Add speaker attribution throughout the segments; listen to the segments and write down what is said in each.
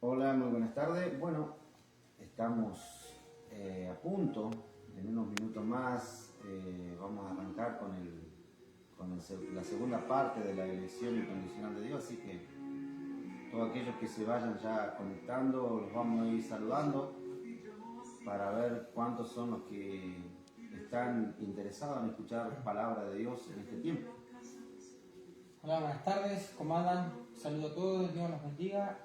Speaker 1: Hola, muy buenas tardes. Bueno, estamos a punto, en unos minutos más vamos a arrancar con la segunda parte de la elección incondicional de Dios, así que todos aquellos que se vayan ya conectando, los vamos a ir saludando para ver cuántos son los que están interesados en escuchar palabra de Dios en este tiempo.
Speaker 2: Hola, buenas tardes, ¿cómo andan? Saludo a todos, Dios los bendiga.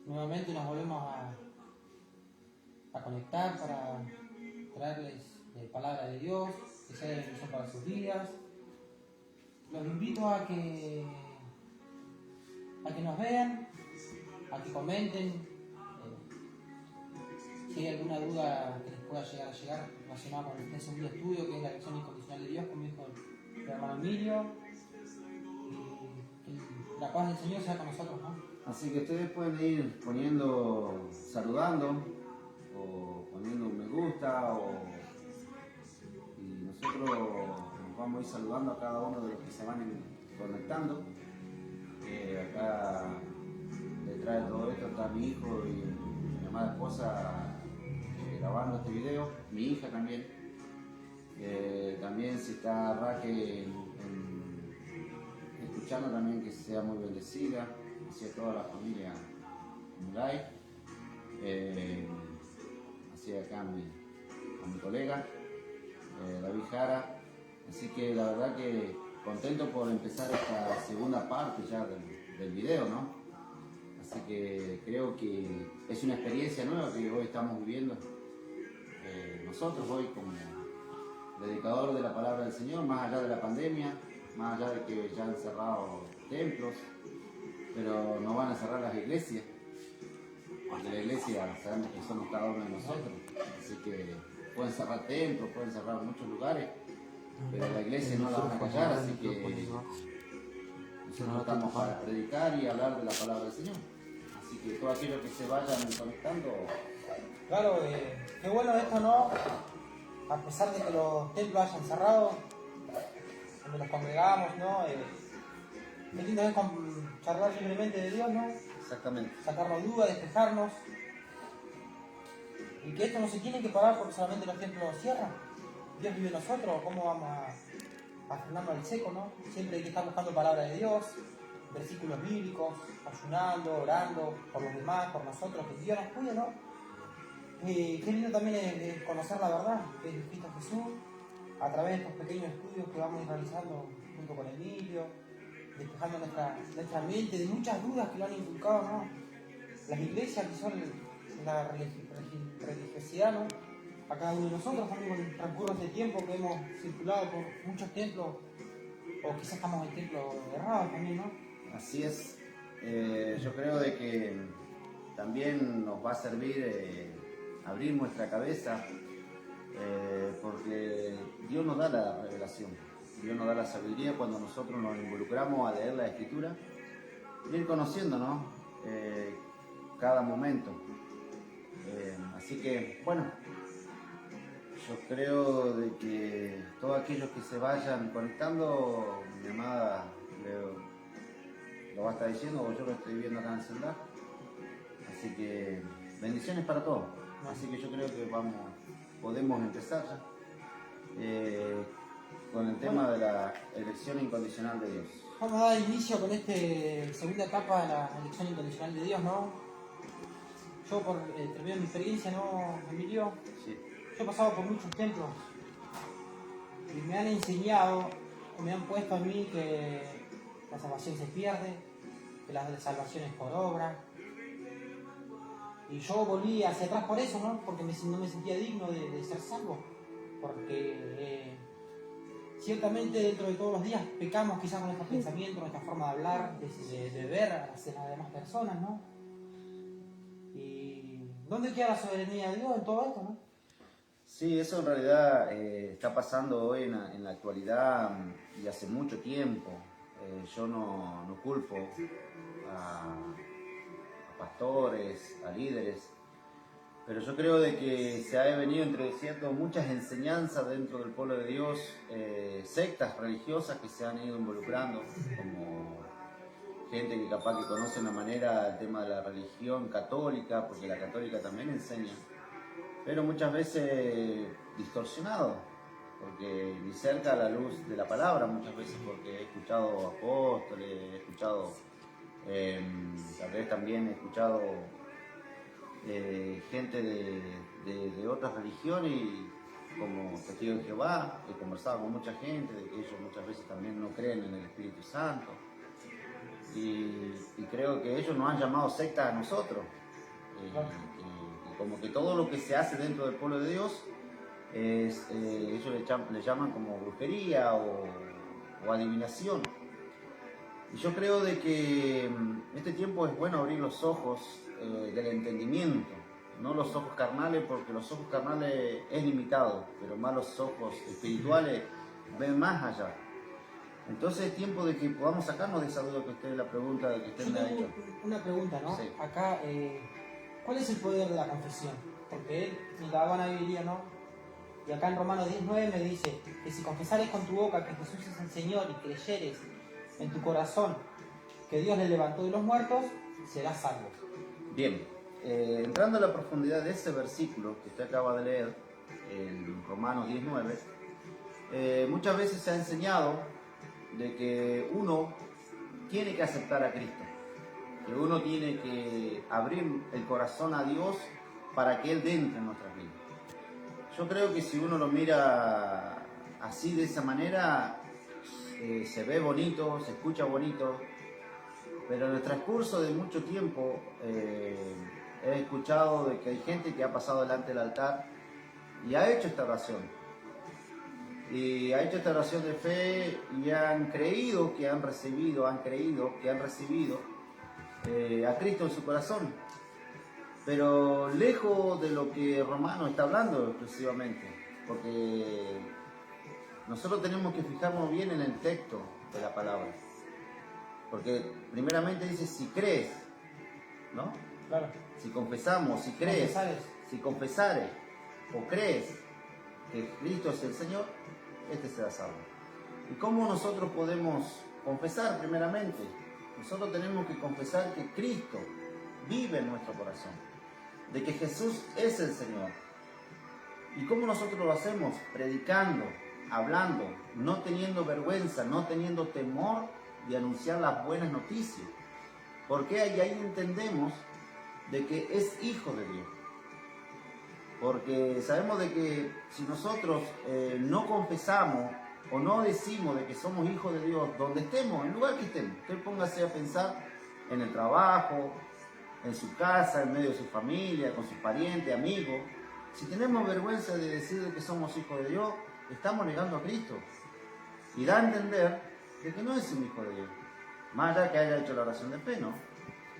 Speaker 2: Nuevamente nos volvemos a conectar para traerles palabra de Dios, que sea de bendición para sus vidas. Los invito a que nos vean, a que comenten, si hay alguna duda que les pueda llegar relacionada con este segundo estudio, que es la elección incondicional de Dios, como dijo el hermano Emilio. Y la paz del Señor sea con nosotros, ¿no?
Speaker 1: Así que ustedes pueden ir saludando, o poniendo un me gusta, y nosotros nos vamos a ir saludando a cada uno de los que se van conectando. Acá detrás de todo esto está mi hijo y mi amada esposa grabando este video, mi hija también. También si está Raquel escuchando, también que sea muy bendecida, hacia toda la familia Muray, hacia acá a mi colega David Jara. Así que la verdad que contento por empezar esta segunda parte ya del video, ¿no? Así que creo que es una experiencia nueva que hoy estamos viviendo nosotros hoy como predicador de la palabra del Señor, más allá de la pandemia, más allá de que ya han cerrado templos, pero no van a cerrar las iglesias, porque la iglesia sabemos que somos cada uno de nosotros, así que pueden cerrar templos, pueden cerrar muchos lugares, pero la iglesia no la van a callar, así que nosotros estamos para predicar y hablar de la palabra del Señor. Así que todos aquellos que se vayan conectando.
Speaker 2: Claro, qué bueno esto, ¿no? A pesar de que los templos hayan cerrado, donde nos congregamos, ¿no? Es lindo es charlar libremente de Dios, ¿no?
Speaker 1: Exactamente.
Speaker 2: Sacarnos dudas, despejarnos. Y que esto no se tiene que parar porque solamente los templos cierran. Dios vive en nosotros, ¿cómo vamos a frenarnos al seco, ¿no? Siempre hay que estar buscando palabra de Dios, versículos bíblicos, ayunando, orando por los demás, por nosotros, que Dios nos cuide, ¿no? Y qué lindo también es conocer la verdad, que es Cristo Jesús, a través de estos pequeños estudios que vamos a ir realizando junto con Emilio, despejando nuestra mente de muchas dudas que lo han inculcado, ¿no? Las iglesias que son la religiosidad, ¿no? A cada uno de nosotros, también con el transcurso de tiempo que hemos circulado por muchos templos, o quizás estamos en templos errados también, ¿no?
Speaker 1: Así es. Yo creo de que también nos va a servir abrir nuestra cabeza, porque Dios nos da la revelación, Dios nos da la sabiduría cuando nosotros nos involucramos a leer la Escritura, ir conociendo, ¿no? Cada momento. Así que, bueno, yo creo de que todos aquellos que se vayan conectando, mi amada lo va a estar diciendo, o yo lo estoy viendo acá en el celular. Así que bendiciones para todos. Así que yo creo que podemos empezar ya con el tema de la elección incondicional de Dios.
Speaker 2: Vamos a dar inicio con esta segunda etapa de la elección incondicional de Dios, ¿no? Yo, por terminar mi experiencia, ¿no, Emilio?
Speaker 1: Sí.
Speaker 2: Yo he pasado por muchos templos y me han enseñado, me han puesto a mí que la salvación se pierde, que la salvación es por obra. Y yo volví hacia atrás por eso, ¿no? Porque no me sentía digno de ser salvo. Porque ciertamente dentro de todos los días pecamos quizás con nuestros pensamientos, nuestra forma de hablar, de ver hacia las demás personas, ¿no? ¿Y dónde queda la soberanía de Dios en todo esto, no?
Speaker 1: Sí, eso en realidad está pasando hoy en la actualidad y hace mucho tiempo. Yo no culpo a pastores, a líderes, pero yo creo de que se ha venido introduciendo muchas enseñanzas dentro del pueblo de Dios, sectas religiosas que se han ido involucrando, como gente que capaz que conoce una manera el tema de la religión católica, porque la católica también enseña, pero muchas veces distorsionado, porque ni cerca a la luz de la palabra, muchas veces porque he escuchado apóstoles, he escuchado, tal vez también he escuchado gente de otras religiones, y como testigo de Jehová, he conversado con mucha gente de que ellos muchas veces también no creen en el Espíritu Santo, y creo que ellos nos han llamado secta a nosotros, y como que todo lo que se hace dentro del pueblo de Dios ellos le llaman como brujería o adivinación. Y yo creo de que en este tiempo es bueno abrir los ojos del entendimiento, no los ojos carnales, porque los ojos carnales es limitado, pero más los ojos espirituales ven más allá. Entonces es tiempo de que podamos sacarnos de esa duda que usted, la pregunta que usted me ha hecho.
Speaker 2: Una pregunta, ¿no?
Speaker 1: Sí.
Speaker 2: Acá, ¿cuál es el poder de la confesión? Porque él indagaba en la Biblia, ¿no? Y acá en Romanos 10:9 me dice que si confesares con tu boca que Jesús es el Señor y creyeres en tu corazón que Dios le levantó de los muertos, serás salvo.
Speaker 1: Bien, entrando a la profundidad de ese versículo que usted acaba de leer, en Romanos 10:9, muchas veces se ha enseñado de que uno tiene que aceptar a Cristo, que uno tiene que abrir el corazón a Dios para que Él entre en nuestras vidas. Yo creo que si uno lo mira así, de esa manera, se ve bonito, se escucha bonito, pero en el transcurso de mucho tiempo he escuchado de que hay gente que ha pasado delante del altar y ha hecho esta oración. Y ha hecho esta oración de fe y han creído que han recibido a Cristo en su corazón. Pero lejos de lo que Romano está hablando exclusivamente, porque nosotros tenemos que fijarnos bien en el texto de la palabra. Porque primeramente dice si crees, ¿no?
Speaker 2: Claro.
Speaker 1: Si confesamos, si crees, si confesares o crees que Cristo es el Señor, este será salvo. ¿Y cómo nosotros podemos confesar primeramente? Nosotros tenemos que confesar que Cristo vive en nuestro corazón, de que Jesús es el Señor. ¿Y cómo nosotros lo hacemos? Predicando, hablando, no teniendo vergüenza, no teniendo temor de anunciar las buenas noticias. Porque ahí entendemos de que es hijo de Dios. Porque sabemos de que si nosotros no confesamos o no decimos de que somos hijos de Dios, donde estemos, en el lugar que estemos, usted póngase a pensar en el trabajo, en su casa, en medio de su familia, con sus parientes, amigos. Si tenemos vergüenza de decir que somos hijos de Dios, estamos negando a Cristo. Y da a entender de que no es un hijo de Dios. Más allá que haya hecho la oración de fe, ¿no?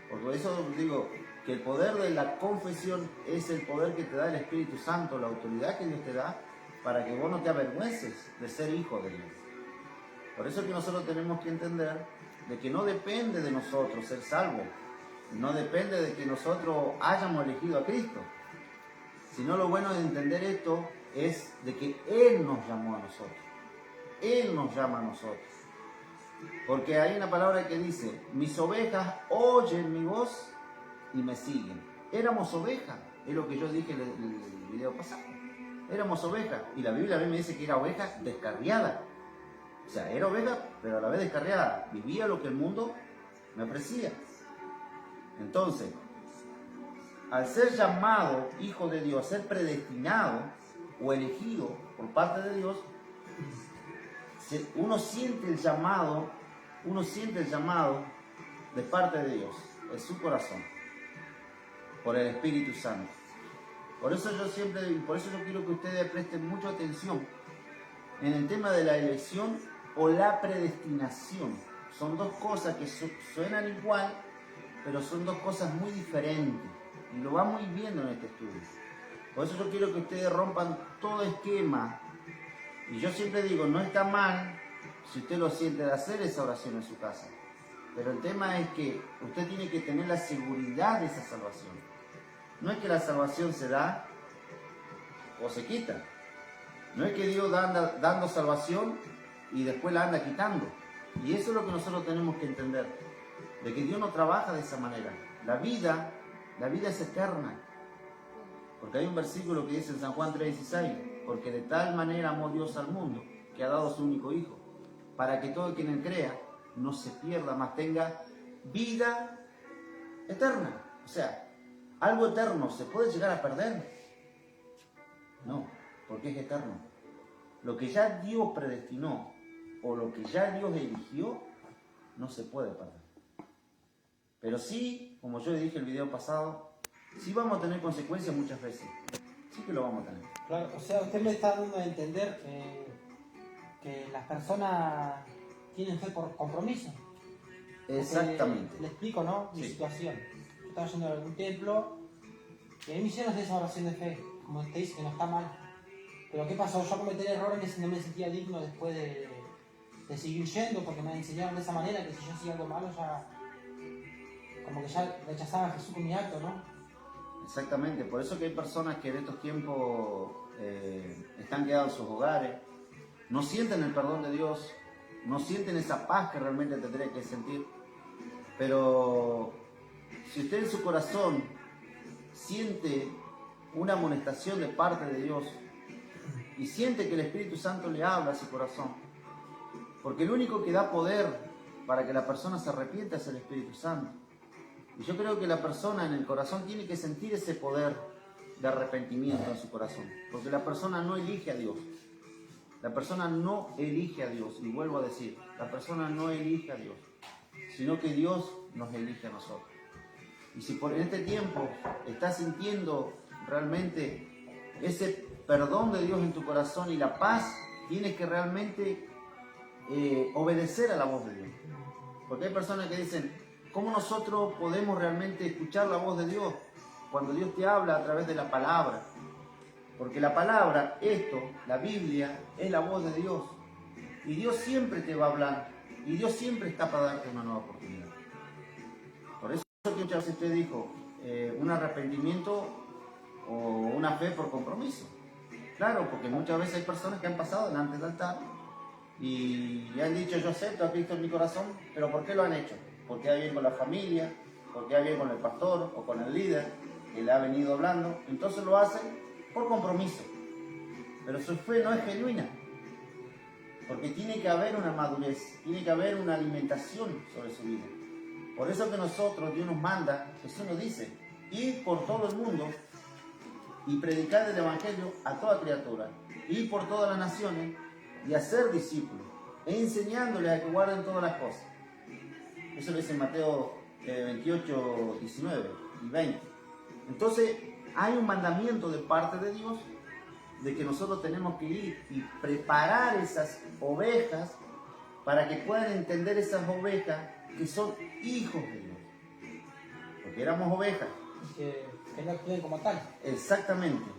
Speaker 1: Por eso digo que el poder de la confesión es el poder que te da el Espíritu Santo, la autoridad que Dios te da, para que vos no te avergüences de ser hijo de Dios. Por eso es que nosotros tenemos que entender de que no depende de nosotros ser salvos. No depende de que nosotros hayamos elegido a Cristo, sino lo bueno de entender esto es de que Él nos llamó a nosotros. Él nos llama a nosotros. Porque hay una palabra que dice, mis ovejas oyen mi voz y me siguen. Éramos ovejas, es lo que yo dije en el video pasado. Éramos ovejas, y la Biblia a mí me dice que era oveja descarriada. O sea, era oveja, pero a la vez descarriada. Vivía lo que el mundo me ofrecía. Entonces, al ser llamado hijo de Dios, ser predestinado o elegido por parte de Dios, uno siente el llamado de parte de Dios, en su corazón, por el Espíritu Santo. Por eso yo quiero que ustedes presten mucha atención en el tema de la elección o la predestinación. Son dos cosas que suenan igual, pero son dos cosas muy diferentes. Y lo vamos a ir viendo en este estudio. Por eso yo quiero que ustedes rompan todo esquema. Y yo siempre digo, no está mal si usted lo siente de hacer esa oración en su casa. Pero el tema es que usted tiene que tener la seguridad de esa salvación. No es que la salvación se da o se quita. No es que Dios anda dando salvación y después la anda quitando. Y eso es lo que nosotros tenemos que entender. de que Dios no trabaja de esa manera. La vida es eterna. Porque hay un versículo que dice en San Juan 3:16, porque de tal manera amó Dios al mundo, que ha dado su único Hijo, para que todo quien en crea no se pierda, mas tenga vida eterna. O sea, algo eterno, ¿se puede llegar a perder? No, porque es eterno. Lo que ya Dios predestinó, o lo que ya Dios eligió, no se puede perder. Pero sí, como yo dije en el video pasado, sí vamos a tener consecuencias muchas veces. Sí que lo vamos a tener.
Speaker 2: Claro, o sea, usted me está dando a entender que las personas tienen fe por compromiso.
Speaker 1: Exactamente.
Speaker 2: Porque le explico, ¿no? Mi situación. Yo estaba yendo a algún templo y a mí me hicieron esa oración de fe, como usted dice, que no está mal. Pero ¿qué pasó? Yo cometí errores y no me sentía digno después de seguir yendo, porque me enseñaron de esa manera que si yo hacía algo malo ya como que ya rechazaba a Jesús con mi acto, ¿no?
Speaker 1: Exactamente, por eso que hay personas que en estos tiempos están quedados en sus hogares, no sienten el perdón de Dios, no sienten esa paz que realmente tendría que sentir. Pero si usted en su corazón siente una amonestación de parte de Dios y siente que el Espíritu Santo le habla a su corazón, porque el único que da poder para que la persona se arrepienta es el Espíritu Santo. Y yo creo que la persona en el corazón tiene que sentir ese poder de arrepentimiento en su corazón, porque la persona no elige a Dios. La persona no elige a Dios, y vuelvo a decir, la persona no elige a Dios, sino que Dios nos elige a nosotros. Y si en este tiempo estás sintiendo realmente ese perdón de Dios en tu corazón y la paz, tienes que realmente obedecer a la voz de Dios. Porque hay personas que dicen, ¿cómo nosotros podemos realmente escuchar la voz de Dios cuando Dios te habla a través de la palabra? Porque la palabra, la Biblia, es la voz de Dios. Y Dios siempre te va a hablar. Y Dios siempre está para darte una nueva oportunidad. Por eso que muchas veces usted dijo, un arrepentimiento o una fe por compromiso. Claro, porque muchas veces hay personas que han pasado delante del altar y han dicho, yo acepto a Cristo en mi corazón, pero ¿por qué lo han hecho? Porque hay bien con la familia, porque hay bien con el pastor o con el líder que le ha venido hablando, entonces lo hacen por compromiso. Pero su fe no es genuina, porque tiene que haber una madurez, tiene que haber una alimentación sobre su vida. Por eso que nosotros, Dios nos manda, Jesús nos dice, ir por todo el mundo y predicar el Evangelio a toda criatura, ir por todas las naciones y hacer discípulos, e enseñándoles a que guarden todas las cosas. Eso lo dice en Mateo 28, 19 y 20. Entonces, hay un mandamiento de parte de Dios de que nosotros tenemos que ir y preparar esas ovejas para que puedan entender esas ovejas que son hijos de Dios. Porque éramos ovejas.
Speaker 2: Que no actúen como tal.
Speaker 1: Exactamente.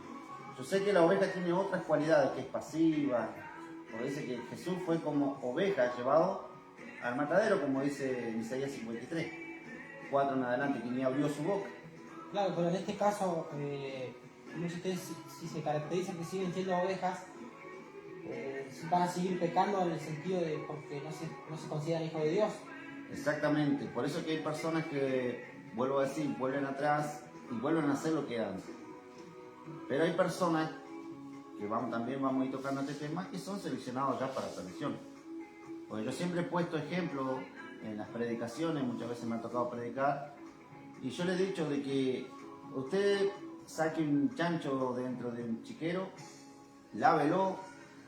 Speaker 1: Yo sé que la oveja tiene otras cualidades, que es pasiva. Porque dice que Jesús fue como oveja llevado al matadero, como dice en Isaías 53, 4 en adelante, que ni abrió su boca.
Speaker 2: Claro, pero en este caso, como ustedes si se caracterizan que siguen siendo ovejas, van a seguir pecando en el sentido de porque no se consideran hijos de Dios.
Speaker 1: Exactamente, por eso que hay personas que, vuelvo a decir, vuelven atrás y vuelven a hacer lo que antes. Pero hay personas que también vamos a ir tocando este tema, que son seleccionados ya para perdición. Porque yo siempre he puesto ejemplos en las predicaciones, muchas veces me ha tocado predicar, y yo le he dicho de que usted saque un chancho dentro de un chiquero, lávelo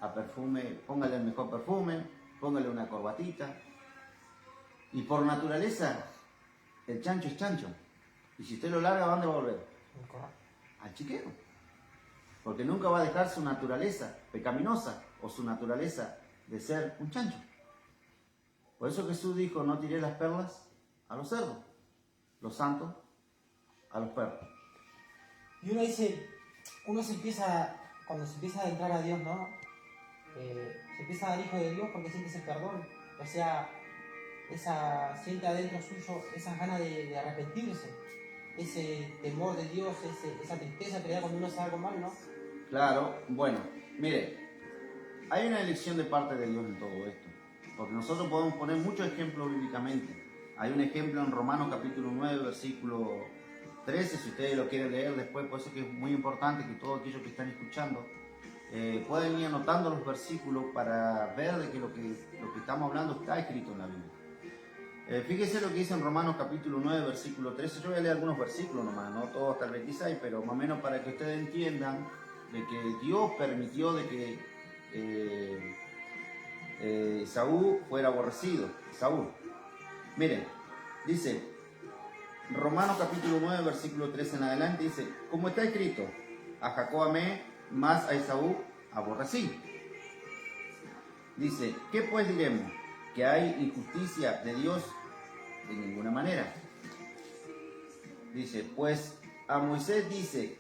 Speaker 1: a perfume, póngale el mejor perfume, póngale una corbatita, y por naturaleza el chancho es chancho. Y si usted lo larga, ¿a dónde va a volver? Al chiquero. Porque nunca va a dejar su naturaleza pecaminosa o su naturaleza de ser un chancho. Por eso Jesús dijo, no tiré las perlas a los cerdos, los santos a los perros.
Speaker 2: Y uno dice, cuando se empieza a adentrar a Dios, ¿no? Se empieza a dar hijo de Dios porque siente ese perdón. O sea, siente adentro suyo esas ganas de arrepentirse, ese temor de Dios, esa tristeza que le da cuando uno hace algo mal, ¿no?
Speaker 1: Claro, bueno, mire, hay una elección de parte de Dios en todo esto, porque nosotros podemos poner muchos ejemplos bíblicamente, Hay un ejemplo en Romanos capítulo 9, versículo 13, si ustedes lo quieren leer después, por eso que es muy importante que todos aquellos que están escuchando pueden ir anotando los versículos para ver de que lo que estamos hablando está escrito en la Biblia. Fíjese lo que dice en Romanos capítulo 9, versículo 13. Yo voy a leer algunos versículos nomás, no todos hasta el 26, pero más o menos para que ustedes entiendan de que Dios permitió de que Saúl fuera aborrecido. Saúl. Miren, dice Romanos capítulo 9, versículo 13 en adelante, dice, como está escrito, a Jacob amé, más a Esaú aborrecí. Dice, ¿qué pues diremos? ¿Que hay injusticia de Dios? De ninguna manera. Dice, pues a Moisés dice,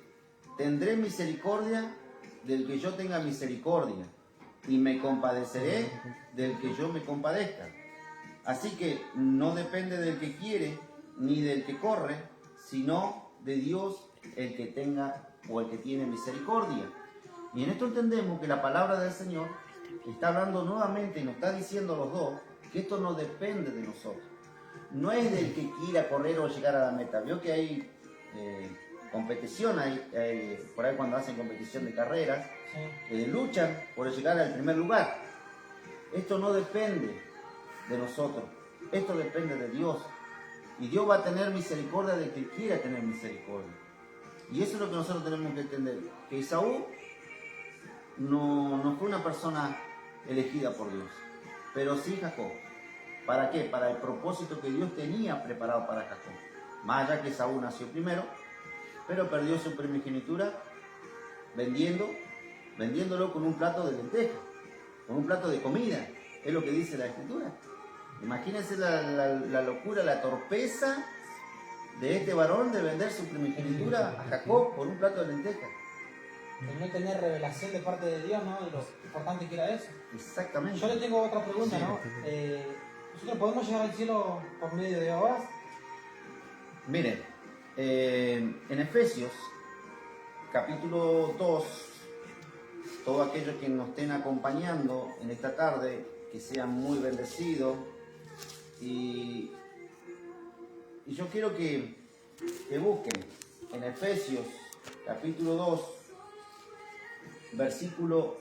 Speaker 1: tendré misericordia del que yo tenga misericordia, y me compadeceré del que yo me compadezca. Así que no depende del que quiere, ni del que corre, sino de Dios el que tenga o el que tiene misericordia. Y en esto entendemos que la palabra del Señor está hablando nuevamente y nos está diciendo a los dos que esto no depende de nosotros. No es del que quiera correr o llegar a la meta. Vio que hay competición, por ahí cuando hacen competición de carreras, luchan por llegar al primer lugar. Esto no depende de nosotros, esto depende de Dios. Y Dios va a tener misericordia del que quiera tener misericordia. Y eso es lo que nosotros tenemos que entender, que Esaú no fue una persona elegida por Dios, pero sí Jacob. ¿Para qué? Para el propósito que Dios tenía preparado para Jacob. Más allá que Esaú nació primero, pero perdió su primogenitura vendiéndolo con un plato de lentejas, con un plato de comida. Es lo que dice la Escritura. Imagínense la locura, la torpeza de este varón de vender su primogenitura a Jacob por un plato de lentejas.
Speaker 2: De no tener revelación de parte de Dios, ¿no? Y lo importante que era eso.
Speaker 1: Exactamente.
Speaker 2: Yo le tengo otra pregunta,
Speaker 1: Sí.
Speaker 2: ¿no? ¿Nosotros podemos llegar al cielo por medio de obras?
Speaker 1: Miren, en Efesios, capítulo 2, todos aquellos que nos estén acompañando en esta tarde, que sean muy bendecidos. Y yo quiero que busquen en Efesios, capítulo 2, versículo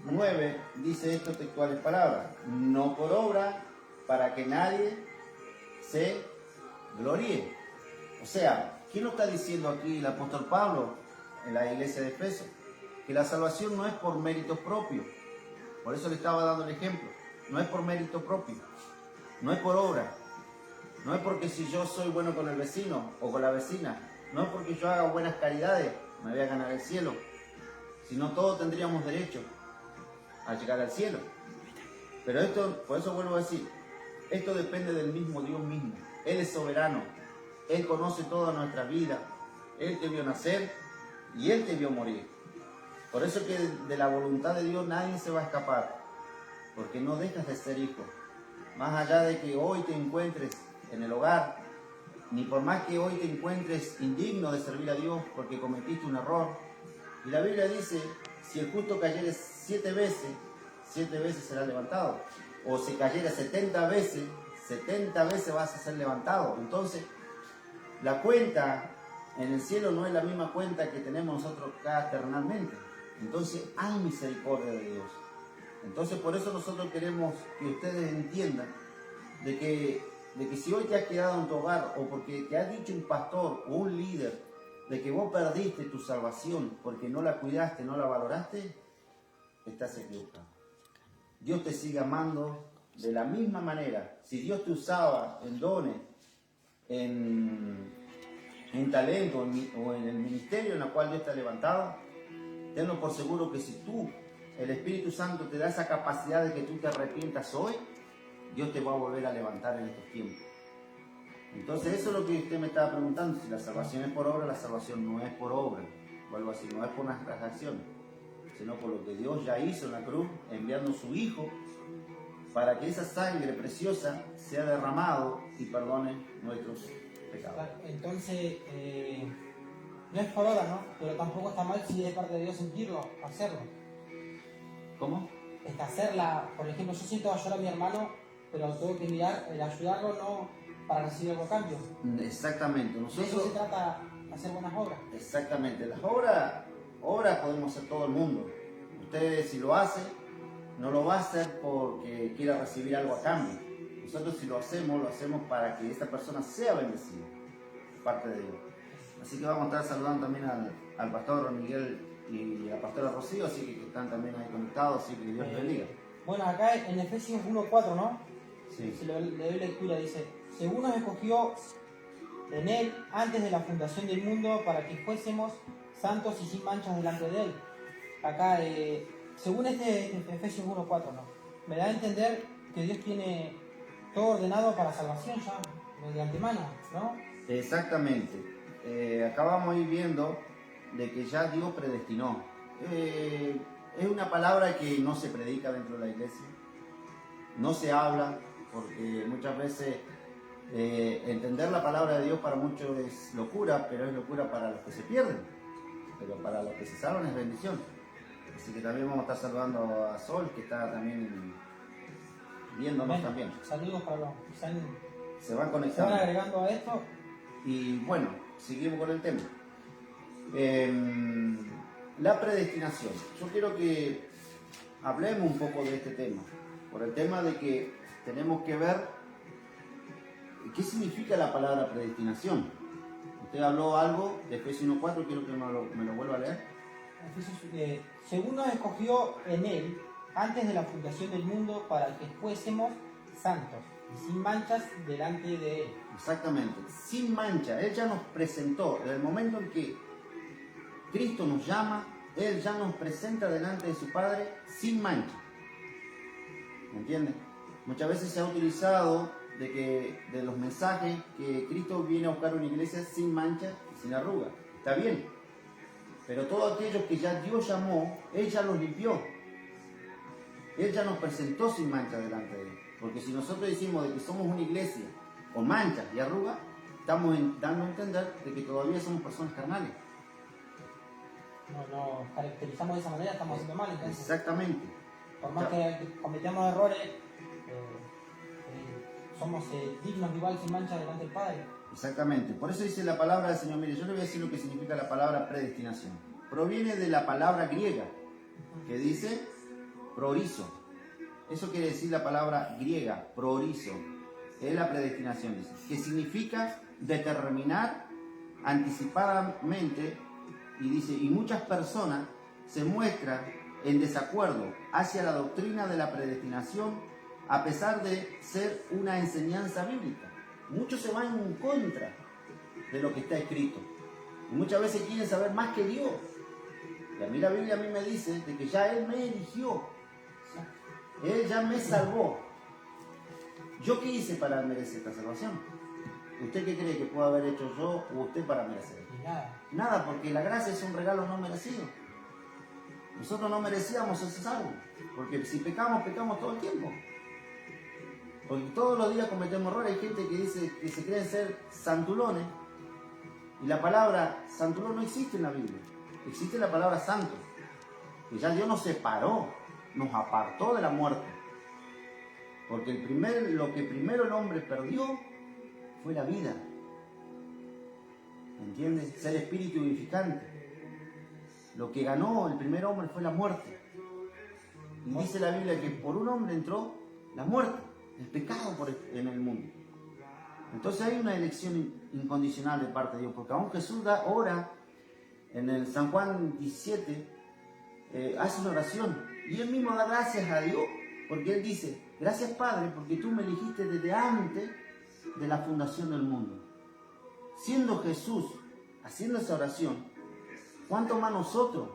Speaker 1: 9, dice estas textuales palabras: no por obra, para que nadie se gloríe. O sea, ¿quién lo está diciendo aquí el apóstol Pablo en la iglesia de Efesios? Que la salvación no es por méritos propios. Por eso le estaba dando el ejemplo. No es por mérito propio, no es por obra, no es porque si yo soy bueno con el vecino o con la vecina, no es porque yo haga buenas caridades, me voy a ganar el cielo, sino todos tendríamos derecho a llegar al cielo. Pero esto, por eso vuelvo a decir, esto depende del mismo Dios mismo. Él es soberano, Él conoce toda nuestra vida, Él te vio nacer y Él te vio morir. Por eso que de la voluntad de Dios nadie se va a escapar, porque no dejas de ser hijo. Más allá de que hoy te encuentres en el hogar, ni por más que hoy te encuentres indigno de servir a Dios porque cometiste un error. Y la Biblia dice, si el justo cayere 7 veces será levantado. O si cayera 70 veces vas a ser levantado. Entonces, la cuenta en el cielo no es la misma cuenta que tenemos nosotros acá terrenalmente. Entonces, hay misericordia de Dios. Entonces, por eso nosotros queremos que ustedes entiendan de que si hoy te has quedado en tu hogar o porque te ha dicho un pastor o un líder de que vos perdiste tu salvación porque no la cuidaste, no la valoraste, estás equivocado. Dios te sigue amando de la misma manera. Si Dios te usaba en dones, en talento o en el ministerio en el cual Dios te ha levantado, tenlo por seguro que si tú, el Espíritu Santo te da esa capacidad de que tú te arrepientas hoy, Dios te va a volver a levantar en estos tiempos. Entonces eso es lo que usted me estaba preguntando, si la salvación es por obra. La salvación no es por obra, vuelvo a decir, no es por nuestras acciones, sino por lo que Dios ya hizo en la cruz, enviando a su Hijo, para que esa sangre preciosa sea derramado y perdone nuestros pecados.
Speaker 2: Entonces, no es por obra, ¿no? Pero tampoco está mal si es de parte de Dios sentirlo, hacerlo.
Speaker 1: ¿Cómo?
Speaker 2: Hacerla, por ejemplo, yo siento ayudar a mi hermano, pero tengo que mirar, el ayudarlo para recibir algo a cambio.
Speaker 1: Exactamente.
Speaker 2: De eso se
Speaker 1: Nosotros,
Speaker 2: trata, hacer buenas obras.
Speaker 1: exactamente. Las obras podemos hacer todo el mundo. Usted si lo hace, no lo va a hacer porque quiera recibir algo a cambio. Nosotros si lo hacemos para que esta persona sea bendecida de parte de Dios. Así que vamos a estar saludando también al pastor Miguel y a la pastora Rocío, así que están también ahí conectados, así que Dios les bendiga.
Speaker 2: Bueno, acá en Efesios 1:4, ¿no?
Speaker 1: Sí.
Speaker 2: Si le doy lectura, dice: según nos escogió en Él antes de la fundación del mundo para que fuésemos santos y sin manchas delante de Él. Acá, según Efesios 1:4, ¿no? Me da a entender que Dios tiene todo ordenado para salvación ya, de antemano, ¿no?
Speaker 1: Exactamente. Acá vamos a ir viendo de que ya Dios predestinó. Es una palabra que no se predica dentro de la iglesia, no se habla, porque muchas veces entender la palabra de Dios para muchos es locura, pero es locura para los que se pierden, pero para los que se salvan es bendición. Así que también vamos a estar saludando a Sol, que está también viéndonos
Speaker 2: Bueno,
Speaker 1: también.
Speaker 2: saludos para los que
Speaker 1: Se van
Speaker 2: se van
Speaker 1: conectando.
Speaker 2: agregando a esto.
Speaker 1: Y bueno, seguimos con el tema. La predestinación. Yo quiero que hablemos un poco de este tema, por el tema de que tenemos que ver qué significa la palabra predestinación. Usted habló algo de Efesios 1:4, quiero que me lo vuelva a leer.
Speaker 2: Efesios, según nos escogió en Él antes de la fundación del mundo para que fuésemos santos y sin manchas delante de Él.
Speaker 1: Exactamente, sin mancha. Él ya nos presentó, desde el momento en que Cristo nos llama, Él ya nos presenta delante de su Padre sin mancha. ¿Me entiende? Muchas veces se ha utilizado de los mensajes que Cristo viene a buscar una iglesia sin mancha y sin arruga. Está bien, pero todos aquellos que ya Dios llamó, Él ya los limpió. Él ya nos presentó sin mancha delante de Él. Porque si nosotros decimos de que somos una iglesia con manchas y arrugas, estamos dando a entender de que todavía somos personas carnales.
Speaker 2: No nos caracterizamos de esa manera, estamos haciendo mal. Entonces,
Speaker 1: Exactamente.
Speaker 2: por más que cometamos errores, somos dignos igual sin mancha delante del Padre.
Speaker 1: Exactamente. Por eso dice la palabra del Señor. Mire, yo le voy a decir lo que significa la palabra predestinación. Proviene de la palabra griega que dice proorizo. Eso quiere decir la palabra griega, proorizo. Es la predestinación, dice. Que significa determinar anticipadamente. Y dice, y muchas personas se muestran en desacuerdo hacia la doctrina de la predestinación a pesar de ser una enseñanza bíblica. Muchos se van en contra de lo que está escrito. Y muchas veces quieren saber más que Dios. Y a mí la Biblia me dice de que ya Él me eligió. Él ya me salvó. ¿Yo qué hice para merecer esta salvación? ¿Usted qué cree que puedo haber hecho yo o usted para merecer?
Speaker 2: Nada.
Speaker 1: Nada, porque la gracia es un regalo no merecido. Nosotros no merecíamos ser salvos, porque si pecamos, pecamos todo el tiempo. Porque todos los días cometemos errores. Hay gente que dice que se creen ser santulones, y la palabra santulón no existe en la Biblia. Existe la palabra santo, que ya Dios nos separó, nos apartó de la muerte. Porque lo que primero el hombre perdió fue la vida. ¿Entiendes? Ser espíritu vivificante. Lo que ganó el primer hombre fue la muerte. Y dice la Biblia que por un hombre entró la muerte, el pecado en el mundo. Entonces hay una elección incondicional de parte de Dios, porque aún Jesús ora en el San Juan 17, hace una oración y él mismo da gracias a Dios, porque él dice, gracias Padre, porque tú me elegiste desde antes de la fundación del mundo. Siendo Jesús haciendo esa oración, ¿cuánto más nosotros?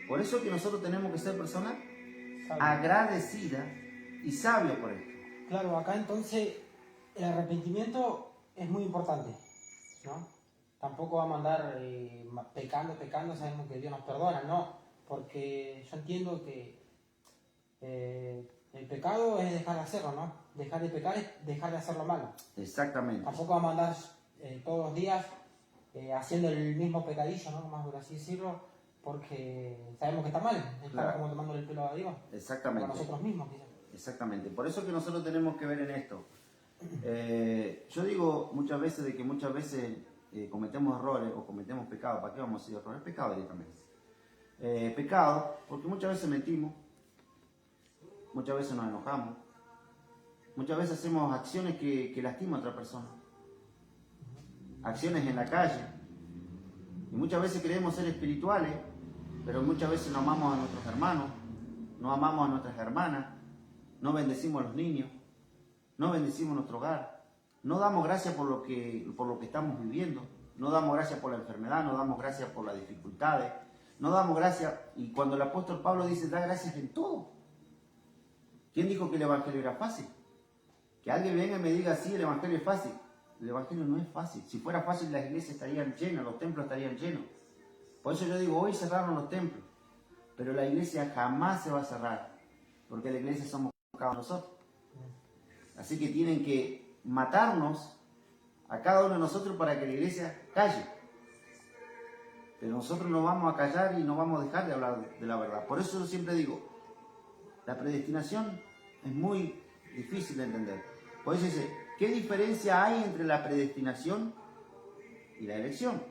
Speaker 1: Por eso que nosotros tenemos que ser personas agradecidas y sabias por esto.
Speaker 2: Claro, acá entonces el arrepentimiento es muy importante, ¿no? Tampoco vamos a andar pecando, sabemos que Dios nos perdona, ¿no? Porque yo entiendo que el pecado es dejar de hacerlo, ¿no? Dejar de pecar es dejar de hacer lo malo.
Speaker 1: Exactamente.
Speaker 2: Tampoco vamos a andar todos los días haciendo el mismo pecadillo, ¿no? Más por así decirlo, porque sabemos que está mal. Estamos
Speaker 1: Claro.
Speaker 2: como tomando el pelo a Dios.
Speaker 1: Exactamente.
Speaker 2: Para nosotros mismos, quizás.
Speaker 1: Exactamente. Por eso que nosotros tenemos que ver en esto. Yo digo muchas veces de que muchas veces cometemos errores o cometemos pecados. ¿Para qué vamos a decir errores? Pecado directamente. Pecado porque muchas veces mentimos, muchas veces nos enojamos, muchas veces hacemos acciones que lastiman a otra persona, acciones en la calle, y muchas veces queremos ser espirituales, pero muchas veces no amamos a nuestros hermanos, no amamos a nuestras hermanas, no bendecimos a los niños, no bendecimos nuestro hogar, no damos gracias por lo que estamos viviendo, no damos gracias por la enfermedad, no damos gracias por las dificultades, no damos gracias. Y cuando el apóstol Pablo dice, da gracias en todo. ¿Quién dijo que el evangelio era fácil? Que alguien venga y me diga, sí, el evangelio es fácil. El evangelio no es fácil. Si fuera fácil, las iglesias estarían llenas, los templos estarían llenos. Por eso yo digo, hoy cerraron los templos, pero la iglesia jamás se va a cerrar, porque la iglesia somos cada uno de nosotros. Así que tienen que matarnos a cada uno de nosotros para que la iglesia calle. Pero nosotros no vamos a callar y no vamos a dejar de hablar de la verdad. Por eso yo siempre digo, la predestinación es muy difícil de entender. Por eso dice, ¿qué diferencia hay entre la predestinación y la elección?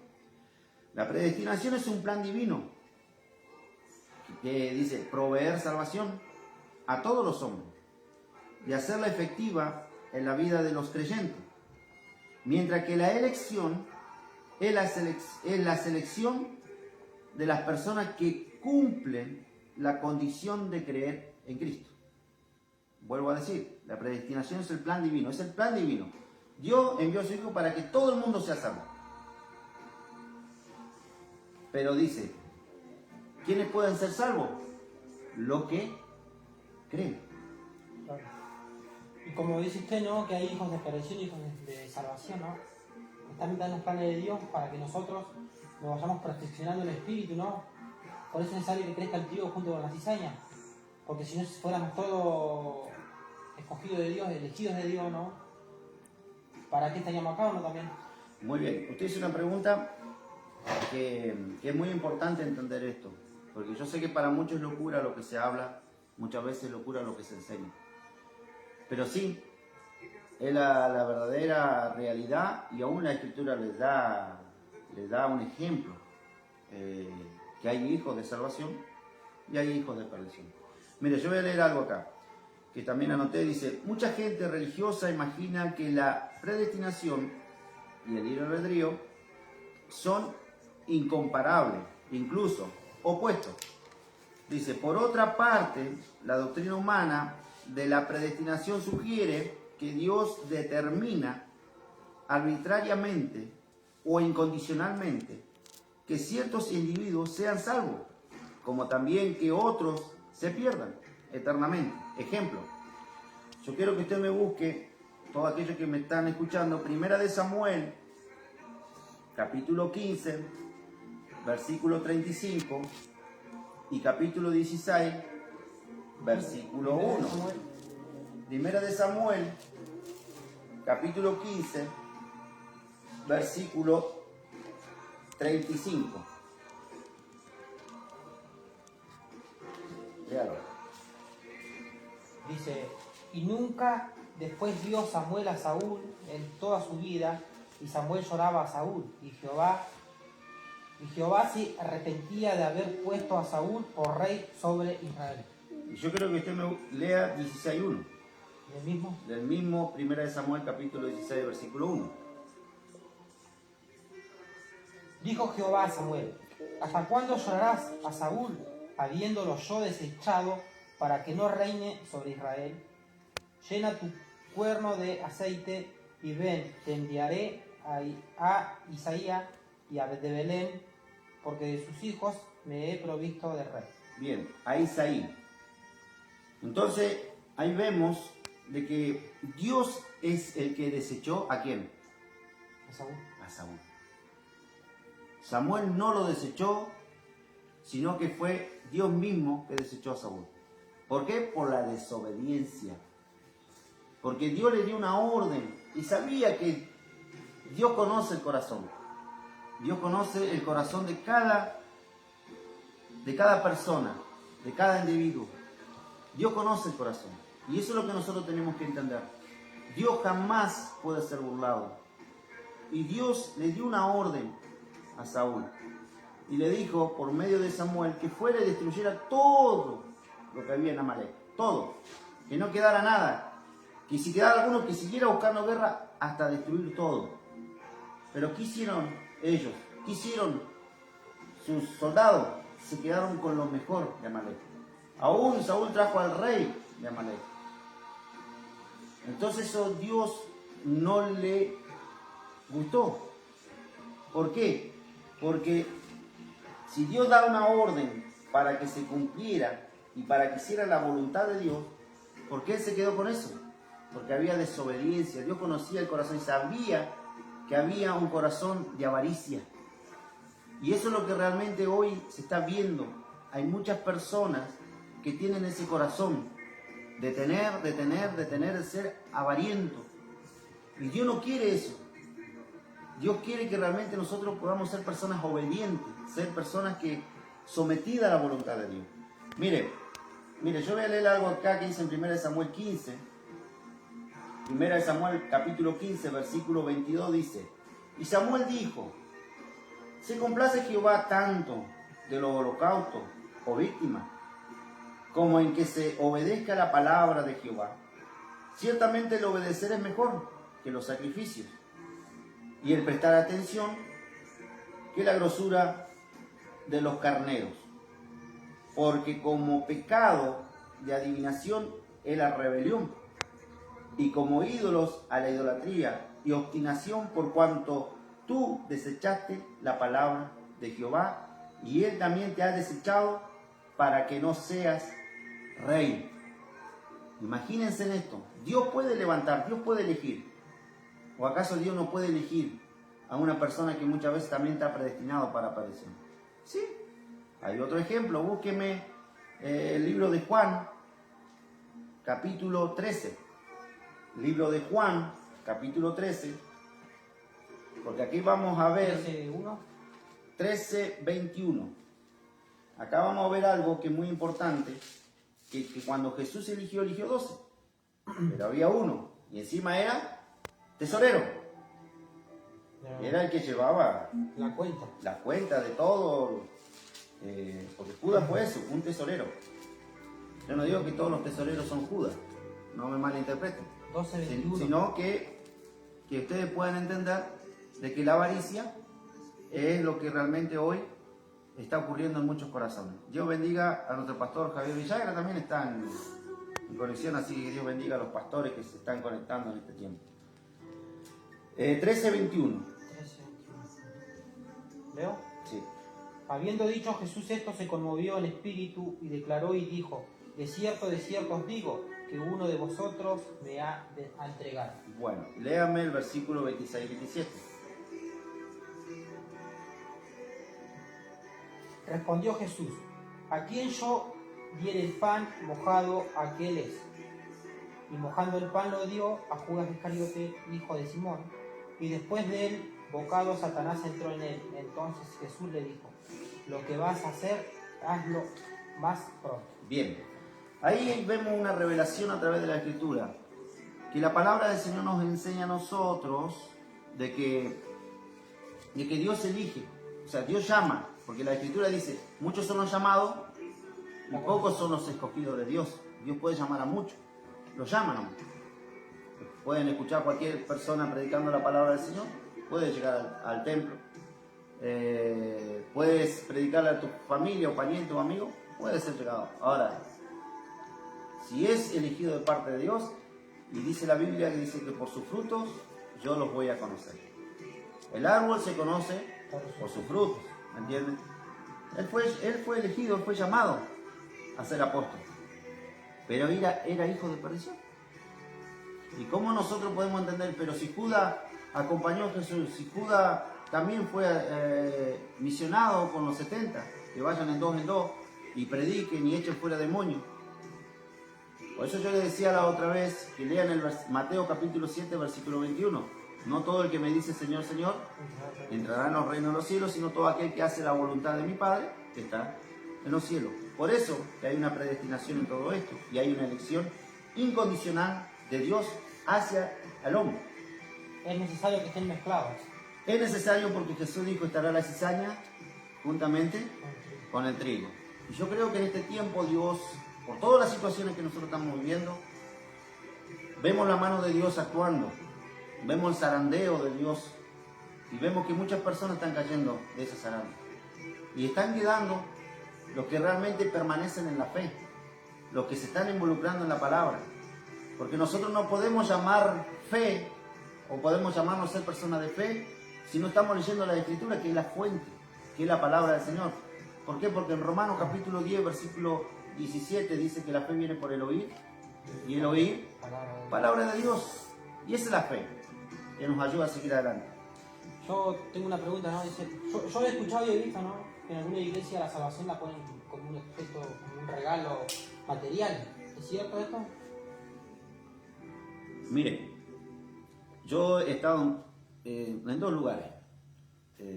Speaker 1: La predestinación es un plan divino que dice proveer salvación a todos los hombres y hacerla efectiva en la vida de los creyentes. Mientras que la elección es la selección de las personas que cumplen la condición de creer en Cristo. Vuelvo a decir, la predestinación es el plan divino, es el plan divino. Dios envió a su Hijo para que todo el mundo sea salvo. Pero dice, ¿quiénes pueden ser salvos? Los que creen.
Speaker 2: Claro. Y como dice usted, ¿no? Que hay hijos de perdición y hijos de salvación, ¿no? Están en los planes de Dios para que nosotros nos vayamos perfeccionando en el espíritu, ¿no? Por eso es necesario que crezca el trigo junto con la cizaña. Porque si no fuéramos todos escogidos de Dios, elegidos de Dios, ¿no? ¿Para qué estaríamos acá o no también?
Speaker 1: Muy bien, usted hizo una pregunta que es muy importante entender esto. Porque yo sé que para muchos es locura lo que se habla, muchas veces es locura lo que se enseña. Pero sí, es la verdadera realidad, y aún la Escritura les da un ejemplo, que hay hijos de salvación y hay hijos de perdición. Mire, yo voy a leer algo acá, que también anoté, dice, mucha gente religiosa imagina que la predestinación y el libre albedrío son incomparables, incluso opuestos. Dice, por otra parte, la doctrina humana de la predestinación sugiere que Dios determina arbitrariamente o incondicionalmente que ciertos individuos sean salvos, como también que otros se pierdan eternamente. Ejemplo, yo quiero que usted me busque, todos aquellos que me están escuchando, Primera de Samuel, capítulo 15, versículo 35, y capítulo 16, versículo 1. Primera de Samuel, capítulo 15, versículo 35. Léalo.
Speaker 2: Dice, y nunca después vio Samuel a Saúl en toda su vida, y Samuel lloraba a Saúl, y Jehová se arrepentía de haber puesto a Saúl por rey sobre Israel.
Speaker 1: Y yo creo que usted me lea 16.1.
Speaker 2: ¿El mismo?
Speaker 1: Del mismo Primera de Samuel, capítulo 16, versículo 1.
Speaker 2: Dijo Jehová a Samuel, ¿hasta cuándo llorarás a Saúl, habiéndolo yo desechado, para que no reine sobre Israel? Llena tu cuerno de aceite, y ven, te enviaré a Isaías y a de Belén, porque de sus hijos me he provisto de rey.
Speaker 1: Bien, a Isaí. Entonces, ahí vemos de que Dios es el que desechó ¿a quién?
Speaker 2: A Saúl.
Speaker 1: A Saúl. Samuel no lo desechó, sino que fue Dios mismo que desechó a Saúl. ¿Por qué? Por la desobediencia. Porque Dios le dio una orden y sabía que Dios conoce el corazón. Dios conoce el corazón de cada persona, de cada individuo. Dios conoce el corazón. Y eso es lo que nosotros tenemos que entender. Dios jamás puede ser burlado. Y Dios le dio una orden a Saúl. Y le dijo, por medio de Samuel, que fuera y destruyera todo lo que había en Amalek. Todo. Que no quedara nada. Que si quedara alguno que siguiera buscando guerra, hasta destruir todo. Pero ¿qué hicieron ellos? ¿Qué hicieron sus soldados? Se quedaron con lo mejor de Amalek. Aún Saúl trajo al rey de Amalek. Entonces eso Dios no le gustó. ¿Por qué? Porque si Dios da una orden para que se cumpliera y para que hiciera la voluntad de Dios, ¿por qué él se quedó con eso? Porque había desobediencia. Dios conocía el corazón y sabía que había un corazón de avaricia. Y eso es lo que realmente hoy se está viendo. Hay muchas personas que tienen ese corazón de de ser avariento. Y Dios no quiere eso. Dios quiere que realmente nosotros podamos ser personas obedientes, ser personas que sometidas a la voluntad de Dios. Mire, yo voy a leer algo acá que dice en 1 Samuel 15. 1 Samuel capítulo 15, versículo 22 dice: y Samuel dijo, ¿se complace Jehová tanto de los holocaustos o víctimas, como en que se obedezca la palabra de Jehová? Ciertamente el obedecer es mejor que los sacrificios, y el prestar atención que la grosura de los carneros. Porque como pecado de adivinación es la rebelión, y como ídolos a la idolatría y obstinación, por cuanto tú desechaste la palabra de Jehová, y él también te ha desechado para que no seas rey. Imagínense en esto. Dios puede levantar, Dios puede elegir. ¿O acaso Dios no puede elegir a una persona que muchas veces también está predestinado para perdición? Sí. Hay otro ejemplo. Búsqueme el libro de Juan, capítulo 13. Libro de Juan, capítulo 13. Porque aquí vamos a ver 13:21. Acá vamos a ver algo que es muy importante. Que cuando Jesús eligió 12. Pero había uno. Y encima era tesorero. Era el que llevaba la cuenta de todo. Porque Judas fue eso, un tesorero. Yo no digo que todos los tesoreros son Judas. No me malinterpreten.
Speaker 2: 12:21.
Speaker 1: Sino que ustedes puedan entender de que la avaricia es lo que realmente hoy está ocurriendo en muchos corazones. Dios bendiga a nuestro pastor Javier Villagra, también está en conexión, así que Dios bendiga a los pastores que se están conectando en este tiempo. 13:21.
Speaker 2: ¿Leo?
Speaker 1: Sí.
Speaker 2: Habiendo dicho Jesús esto, se conmovió en espíritu y declaró y dijo: de cierto os digo, que uno de vosotros me ha de entregar.
Speaker 1: Bueno, léame el versículo 26 y 27.
Speaker 2: Respondió Jesús: a quien yo diere el pan mojado, aquel es. Y mojando el pan lo dio a Judas Iscariote, hijo de Simón. Y después de él, bocado, Satanás entró en él. Entonces Jesús le dijo: lo que vas a hacer, hazlo más pronto.
Speaker 1: Bien, ahí vemos una revelación a través de la Escritura, que la palabra del Señor nos enseña a nosotros de que Dios elige, o sea, Dios llama, porque la Escritura dice, muchos son los llamados y pocos son los escogidos de Dios. Dios puede llamar a muchos, los llaman a muchos. Pueden escuchar a cualquier persona predicando la palabra del Señor, puedes llegar al templo, puedes predicarle a tu familia o pariente o amigo, puede ser llegado. Ahora, si es elegido de parte de Dios, y dice la Biblia que dice que por sus frutos yo los voy a conocer. El árbol se conoce por sus frutos, ¿me entiendes? Él fue elegido, él fue llamado a ser apóstol, pero era hijo de perdición. ¿Y cómo nosotros podemos entender? Pero si Judas acompañó a Jesús, si Judas también fue misionado con los 70, que vayan en dos y prediquen y echen fuera demonios. Por eso yo les decía la otra vez que lean el Mateo capítulo 7, versículo 21. No todo el que me dice Señor, Señor, entrará en los reinos de los cielos, sino todo aquel que hace la voluntad de mi Padre, que está en los cielos. Por eso que hay una predestinación en todo esto, y hay una elección incondicional de Dios hacia al hombre.
Speaker 2: Es necesario que estén mezclados.
Speaker 1: Es necesario porque Jesús dijo, estará la cizaña juntamente con el trigo. Y yo creo que en este tiempo Dios, por todas las situaciones que nosotros estamos viviendo, vemos la mano de Dios actuando, vemos el zarandeo de Dios y vemos que muchas personas están cayendo de ese zarandeo. Y están quedando los que realmente permanecen en la fe, los que se están involucrando en la palabra. Porque nosotros no podemos llamar fe o podemos llamarnos ser personas de fe si no estamos leyendo la Escritura, que es la fuente, que es la palabra del Señor. ¿Por qué? Porque en Romanos capítulo 10, versículo 17 dice que la fe viene por el oír y el oír palabra de Dios. Y esa es la fe que nos ayuda a seguir adelante.
Speaker 2: Yo tengo una pregunta, ¿no? Dice, yo he escuchado y he visto, ¿no? Que en alguna iglesia la salvación la ponen como un objeto, como un regalo material. ¿Es cierto esto?
Speaker 1: Mire, yo he estado en dos lugares,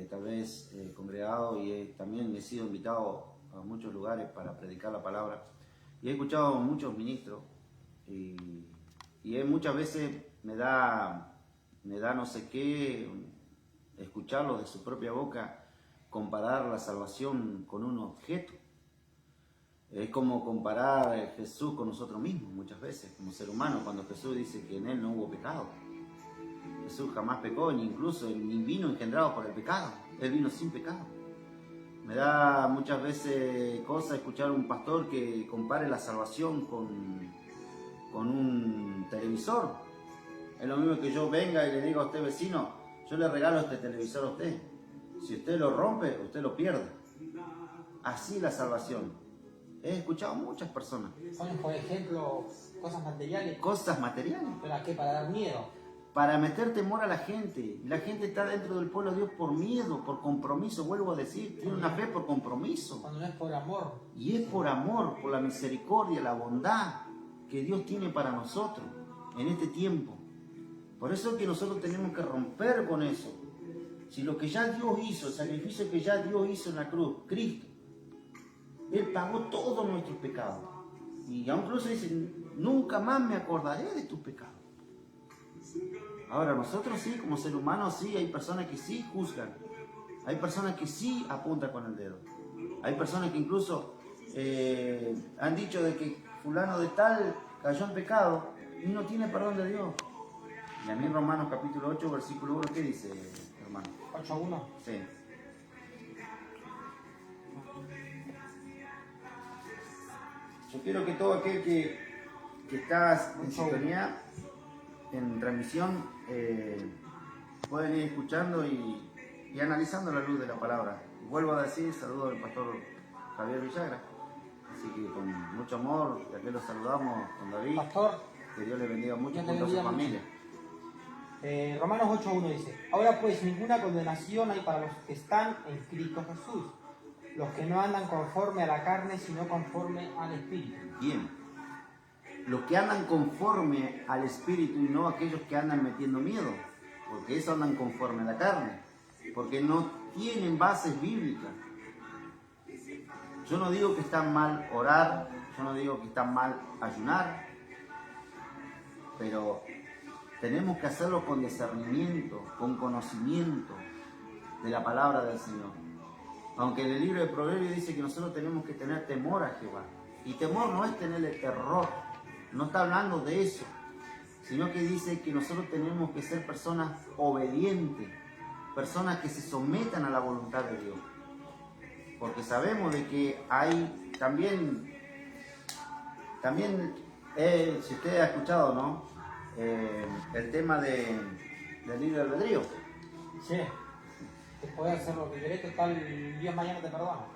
Speaker 1: tal vez congregado y también he sido invitado a muchos lugares para predicar la palabra. Y he escuchado a muchos ministros y muchas veces me da no sé qué escucharlos de su propia boca comparar la salvación con un objeto. Es como comparar a Jesús con nosotros mismos muchas veces, como ser humano, cuando Jesús dice que en Él no hubo pecado. Jesús jamás pecó, ni incluso ni vino engendrado por el pecado. Él vino sin pecado. Me da muchas veces cosa escuchar a un pastor que compare la salvación con un televisor. Es lo mismo que yo venga y le diga a usted, vecino, yo le regalo este televisor a usted. Si usted lo rompe, usted lo pierde. Así la salvación. He escuchado a muchas personas.
Speaker 2: Ponen, por ejemplo, cosas materiales.
Speaker 1: Cosas materiales.
Speaker 2: ¿Para qué? Para dar miedo.
Speaker 1: Para meter temor a la gente. La gente está dentro del pueblo de Dios por miedo, por compromiso, vuelvo a decir. Tiene una fe por compromiso.
Speaker 2: Cuando no es por amor.
Speaker 1: Y es por amor, por la misericordia, la bondad que Dios tiene para nosotros en este tiempo. Por eso es que nosotros tenemos que romper con eso. Si lo que ya Dios hizo, el sacrificio que ya Dios hizo en la cruz, Cristo, Él pagó todos nuestros pecados. Y incluso dice, nunca más me acordaré de tus pecados. Ahora, nosotros sí, como seres humanos, sí, hay personas que sí juzgan. Hay personas que sí apuntan con el dedo. Hay personas que incluso han dicho de que fulano de tal cayó en pecado y no tiene perdón de Dios. Y a mí en Romanos capítulo 8, versículo 1, ¿qué dice, hermano?
Speaker 2: 8:1.
Speaker 1: Sí. Yo quiero que todo aquel que está en sintonía, en transmisión, pueden ir escuchando y analizando la luz de la palabra. Vuelvo a decir, saludo al pastor Javier Villagra. Así que con mucho amor, ya que lo saludamos con David,
Speaker 2: Pastor,
Speaker 1: que Dios le bendiga mucho
Speaker 2: Dios le
Speaker 1: junto a su
Speaker 2: bendiga
Speaker 1: familia.
Speaker 2: Romanos 8:1 dice, ahora pues ninguna condenación hay para los que están en Cristo Jesús, los que no andan conforme a la carne, sino conforme al Espíritu.
Speaker 1: Bien. Los que andan conforme al Espíritu y no aquellos que andan metiendo miedo, porque esos andan conforme a la carne, porque no tienen bases bíblicas. Yo no digo que está mal orar, yo no digo que está mal ayunar, pero tenemos que hacerlo con discernimiento, con conocimiento de la palabra del Señor. Aunque en el libro de Proverbios dice que nosotros tenemos que tener temor a Jehová. Y temor no es tenerle terror, no está hablando de eso, sino que dice que nosotros tenemos que ser personas obedientes, personas que se sometan a la voluntad de Dios. Porque sabemos de que hay también si usted ha escuchado, ¿no? El tema del libre albedrío.
Speaker 2: Sí, que puedes hacer lo que querés, que tal Dios mañana te perdona,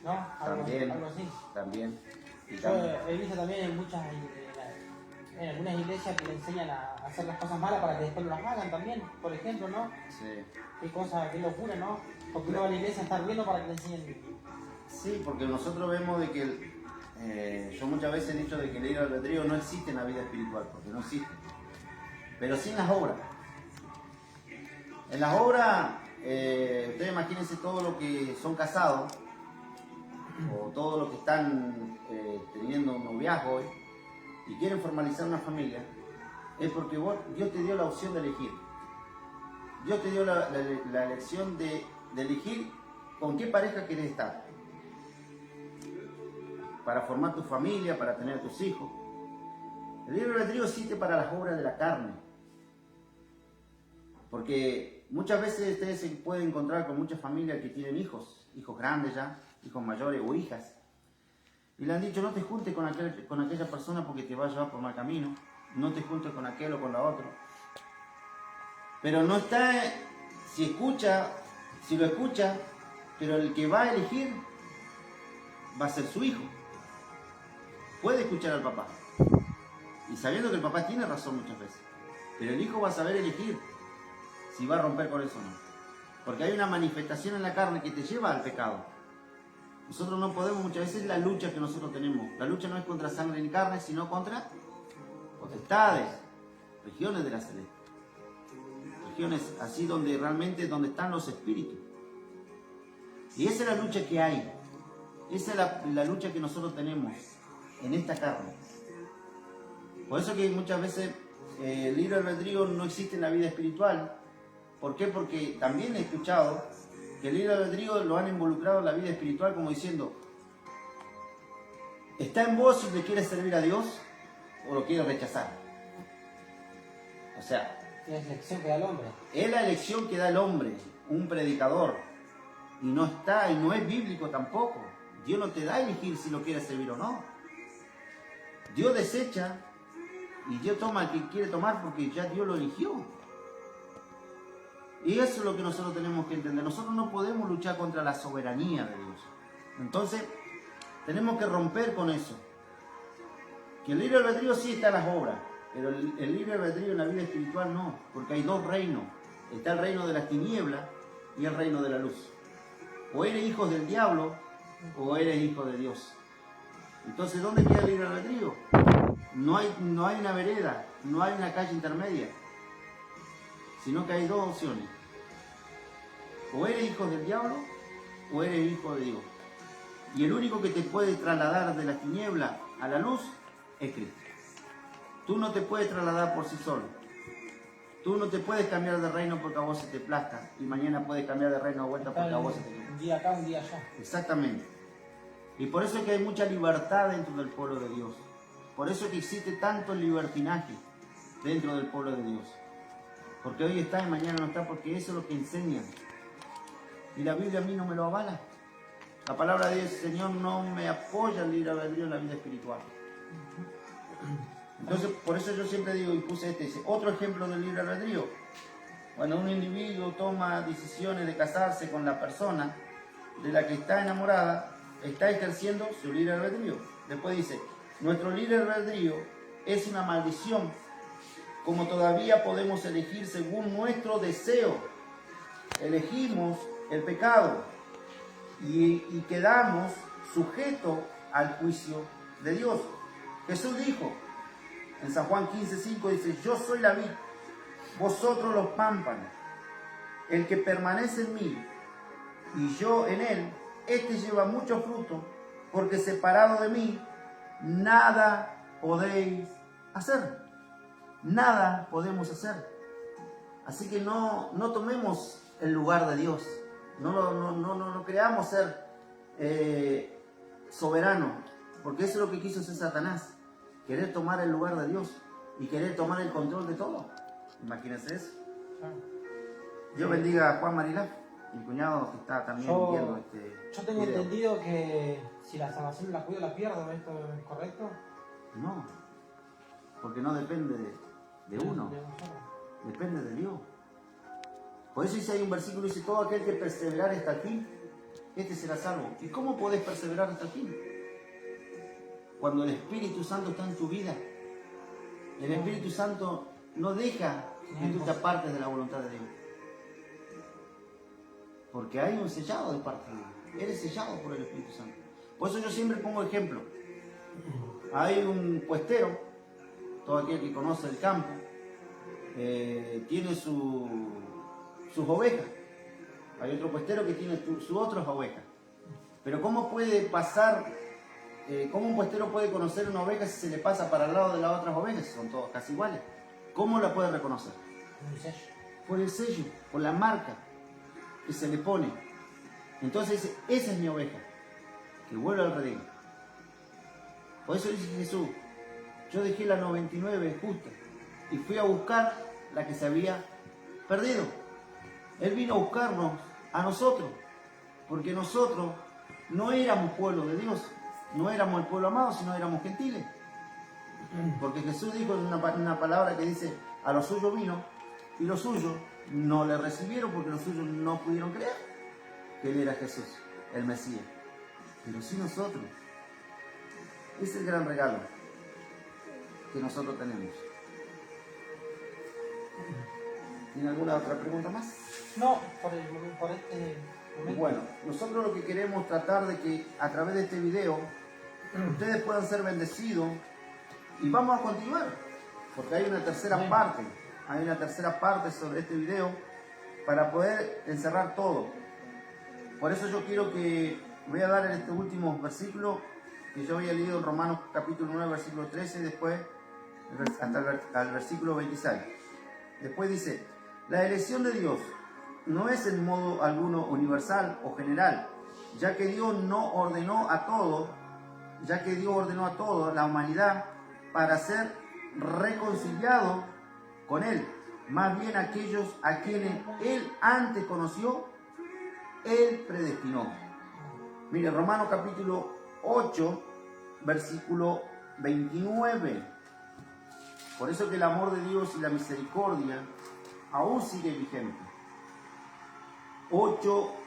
Speaker 2: ¿no? Algo así.
Speaker 1: También. Y
Speaker 2: Yo he visto también en algunas iglesias que le enseñan a hacer las cosas malas para que después no las hagan también, por ejemplo, ¿no?
Speaker 1: Sí.
Speaker 2: Qué locura, ¿no? Porque uno va a la iglesia a estar viendo para que le enseñen.
Speaker 1: Sí, porque nosotros vemos de que yo muchas veces he dicho de que el libre albedrío no existe en la vida espiritual, porque no existe. Pero sí en las obras. En las obras, ustedes imagínense todo lo que son casados, o todos los que están teniendo un noviazgo hoy, y quieren formalizar una familia. es porque Dios te dio la opción de elegir. Dios te dio la elección de elegir con qué pareja querés estar. Para formar tu familia, para tener tus hijos. El libre albedrío existe para las obras de la carne. Porque muchas veces ustedes se pueden encontrar con muchas familias que tienen hijos grandes ya, hijos mayores o hijas. Y le han dicho, no te juntes con aquella persona porque te va a llevar por mal camino. No te juntes con aquel o con la otra. Pero no está, si lo escucha, pero el que va a elegir va a ser su hijo. Puede escuchar al papá. Y sabiendo que el papá tiene razón muchas veces. Pero el hijo va a saber elegir si va a romper con eso o no. Porque hay una manifestación en la carne que te lleva al pecado. Nosotros no podemos, muchas veces la lucha que nosotros tenemos. La lucha no es contra sangre ni carne, sino contra potestades, regiones de la celeste. Regiones así donde realmente están los espíritus. Y esa es la lucha que hay. Esa es la lucha que nosotros tenemos en esta carne. Por eso que muchas veces el libre albedrío no existe en la vida espiritual. ¿Por qué? Porque también he escuchado que el libre albedrío lo han involucrado en la vida espiritual como diciendo, está en vos si le quieres servir a Dios o lo quieres rechazar. O sea,
Speaker 2: es la elección que da el hombre.
Speaker 1: Es la elección que da el hombre, un predicador. Y no es bíblico tampoco. Dios no te da a elegir si lo quieres servir o no. Dios desecha y Dios toma el que quiere tomar porque ya Dios lo eligió. Y eso es lo que nosotros tenemos que entender. Nosotros no podemos luchar contra la soberanía de Dios. Entonces, tenemos que romper con eso. Que el libre albedrío sí está en las obras, pero el libre albedrío en la vida espiritual no, porque hay dos reinos. Está el reino de las tinieblas y el reino de la luz. O eres hijo del diablo o eres hijo de Dios. Entonces, ¿dónde queda el libre albedrío? No hay una vereda, no hay una calle intermedia, sino que hay dos opciones. O eres hijo del diablo o eres hijo de Dios. Y el único que te puede trasladar de la tiniebla a la luz es Cristo. Tú no te puedes trasladar por sí solo. Tú no te puedes cambiar de reino porque a vos se te plazca y mañana puedes cambiar de reino de vuelta porque a vos se te plazca.
Speaker 2: Un día acá, un día allá.
Speaker 1: Exactamente. Y por eso es que hay mucha libertad dentro del pueblo de Dios. Por eso es que existe tanto libertinaje dentro del pueblo de Dios. Porque hoy está y mañana no está, porque eso es lo que enseñan. Y la Biblia a mí no me lo avala. La palabra de Dios, Señor, no me apoya el libre albedrío en la vida espiritual. Entonces, por eso yo siempre digo, y puse dice, otro ejemplo del libre albedrío. Cuando un individuo toma decisiones de casarse con la persona de la que está enamorada, está ejerciendo su libre albedrío. Después dice, nuestro libre albedrío es una maldición, como todavía podemos elegir según nuestro deseo. Elegimos el pecado y quedamos sujetos al juicio de Dios. Jesús dijo en San Juan 15:5, dice, yo soy la vid, vosotros los pámpanos. El que permanece en mí y yo en él, este lleva mucho fruto, porque separado de mí, nada podéis hacer. Nada podemos hacer. Así que no tomemos el lugar de Dios. No creamos ser soberanos, porque eso es lo que quiso hacer Satanás. Querer tomar el lugar de Dios y querer tomar el control de todo. Imagínense eso. Dios bendiga a Juan Marilá, mi cuñado que está también viendo este
Speaker 2: Yo tengo
Speaker 1: video.
Speaker 2: entendido que si la salvación la cuido la pierdo, ¿esto es correcto?
Speaker 1: No, porque no depende de uno,
Speaker 2: De nosotros.
Speaker 1: depende de Dios. Por eso dice, hay un versículo que dice, todo aquel que perseverar hasta el fin, este será salvo. ¿Y cómo podés perseverar hasta el fin? Cuando el Espíritu Santo está en tu vida. El Espíritu Santo no deja que tú te apartes de la voluntad de Dios. Porque hay un sellado de parte de Dios. Eres sellado por el Espíritu Santo. Por eso yo siempre pongo ejemplo. Hay un puestero, todo aquel que conoce el campo, tiene sus ovejas. Hay otro puestero que tiene sus otras ovejas. Pero ¿cómo puede pasar, cómo un puestero puede conocer una oveja si se le pasa para el lado de las otras ovejas? Son todas casi iguales. ¿Cómo la puede reconocer?
Speaker 2: Un sello.
Speaker 1: Por el sello, por la marca que se le pone. Entonces dice, esa es mi oveja, que vuelve al redil. Por eso dice Jesús, yo dejé la 99 justa y fui a buscar la que se había perdido. Él vino a buscarnos a nosotros, porque nosotros no éramos pueblo de Dios, no éramos el pueblo amado, sino éramos gentiles. Porque Jesús dijo en una palabra que dice, a los suyos vino, y los suyos no le recibieron porque los suyos no pudieron creer que Él era Jesús, el Mesías. Pero sí nosotros. Es el gran regalo que nosotros tenemos. ¿Tiene alguna otra pregunta más?
Speaker 2: No, por este momento.
Speaker 1: Bueno, nosotros lo que queremos tratar de que a través de este video ustedes puedan ser bendecidos y vamos a continuar, porque hay una tercera parte, sobre este video para poder encerrar todo. Por eso yo quiero que voy a dar en este último versículo que yo había leído en Romanos capítulo 9 versículo 13 y después hasta el versículo 26. Después dice, la elección de Dios no es en modo alguno universal o general, ya que Dios ordenó a toda la humanidad para ser reconciliado con Él. Más bien aquellos a quienes Él antes conoció, Él predestinó. Mire, Romanos capítulo 8, versículo 29. Por eso que el amor de Dios y la misericordia aún sigue vigente.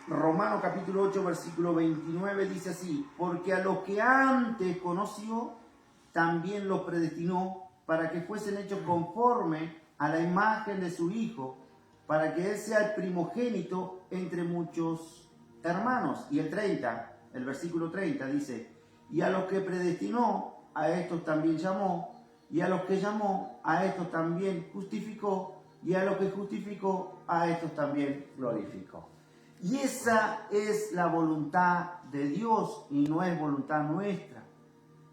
Speaker 1: Romanos capítulo 8, versículo 29 dice así, porque a los que antes conoció, también los predestinó para que fuesen hechos conforme a la imagen de su Hijo, para que Él sea el primogénito entre muchos hermanos. Y el versículo 30 dice, y a los que predestinó, a estos también llamó, y a los que llamó, a estos también justificó, y a los que justificó, a estos también glorificó. Y esa es la voluntad de Dios y no es voluntad nuestra.